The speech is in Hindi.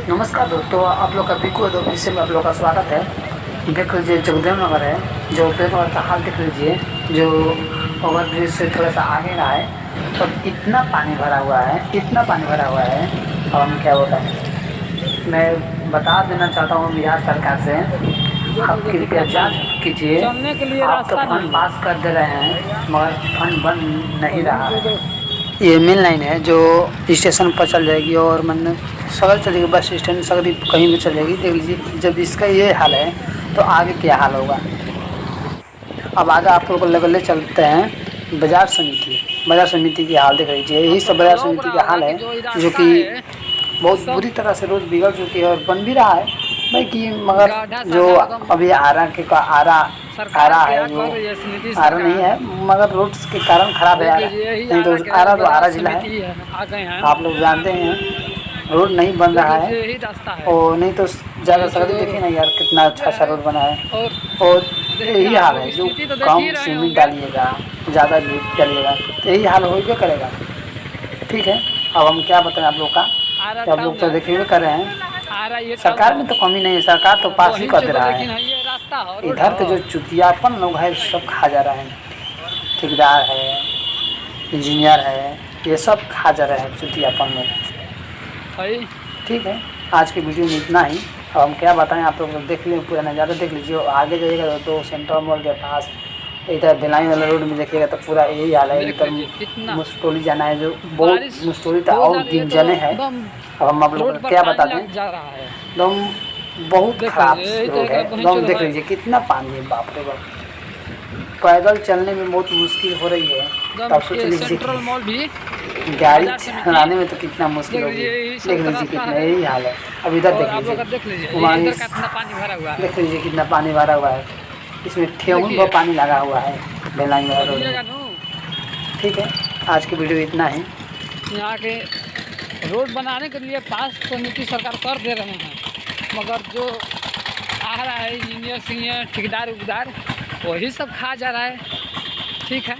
नमस्कार दोस्तों, आप लोग का बिकू ऑफिस में आप लोग का स्वागत है। देख लीजिए जगदेव नगर है, जो पेपर का हाल देख लीजिए, जो ओवर ब्रिज से थोड़ा सा आगे का है और इतना पानी भरा हुआ है, इतना पानी भरा हुआ है। अब हम क्या बताएं। मैं बता देना चाहता हूँ बिहार सरकार से, आप कृपया जांच कीजिए। चलने के लिए आप तो रास्ता फंड नहीं है। पास कर दे रहे हैं मगर फंड बन नहीं रहा है। ये मेन लाइन है जो स्टेशन पर चल जाएगी और मन सगल चलेगी, बस स्टैंड सगरी कहीं भी चल जाएगी। देख लीजिए जब इसका ये हाल है तो आगे क्या हाल होगा। अब आगे आप लोग ले चलते हैं बाजार समिति की हाल देख लीजिए। यही सब बाजार रोक समिति रहा का होगा हाल है कि जो जो रास्ता कि है बहुत सब बुरी तरह से रोड बिगड़ चुकी है और बन भी रहा है भाई कि मगर गड्ढा जो सड्ढा एकदम। अभी सरकार आरा है क्या जो कर रही है समिति आरा नहीं सरकार। है मगर रोड्स के कारण खराब है देख आरा। लीजिए यही नहीं तो आरा के आरा तो बाजार आरा जिला समिति है, है, आ गए हैं। आप लोग जानते हैं। रोड नहीं बन देख रहा है लीजिए यही रास्ता है। और नहीं तो ज़्यादा सगरी देखिए ना यार कितना अच्छा सा रोड बना है। और और देखिए यही आप हाल लोग है जो स्थिति तो देख ही कम रहे सीमेंट होंगे। डालिएगा, ज़्यादा रेत डालिएगा तो यही हाल हो करेगा। ठीक है, अब हम क्या बताएं आप लोग का आरा कि आप लोग टाउन तो है। देखे हुए कर रहे हैं। आरा ये टाउन सरकार है। में तो कमी नहीं है, सरकार तो अब पास ही वहीं कर दे चुको, रहा लेकिन है। ये रास्ता हो, रोड इधर के हो। जो चुतियापन लोग हैं सब खा जा रहे हैं। ठेकेदार है, इंजीनियर है, ये सब खा जा रहे हैं चुतियापन लोग। भाई ठीक है, आज की वीडियो में इतना ही। अब हम क्या बताएं, आप लोग देख लें, पूरा नज़ारा देख लीजिए। और आगे जाइएगा तो सेंट्रल मॉल के पास इधर भिलाई वाला रोड में देखिएगा तो पूरा यही हाल है। देख इधर लीजिए कितना मुस्टोली जाना है, जो बहुत बारिश मुस्टोली था हो जा और रही है दिन तो जने हैं। एकदम अब हम आप लोग रोड को पर क्या बता पानी दें, लग जा रहा है। एकदम बहुत देख खराब लीजिए यही तो रोड है वहीं एकदम। चलो देख भाई। लीजिए कितना पानी है, बाप रे बाप। पैदल चलने में बहुत मुश्किल हो रही है। एकदम तब सोच ये लीजिए सेंट्रल मॉल भी कि गाड़ी बाजार समिति। चलाने में तो कितना मुश्किल देख होगी। लीजिए यही देख सब का लीजिए रास्ता कितना है। यही हाल है। अब इधर और देख आप लोग लीजिए, का देख लीजिए ये हमारे इधर का कितना पानी भरा हुआ है। देख लीजिए कितना पानी भरा हुआ है। इसमें ठेहुन देखिए पर पानी लगा हुआ है बेलांग वाला रोड देखिएगा में। नू, ठीक है, आज की वीडियो इतना ही। यहाँ के रोड बनाने के लिए पास समिति सरकार कर दे रहे हैं, मगर जो आ रहा है इंजीनियर सीनियर ठेकेदार उगदार वही सब खा जा रहा है। ठीक है।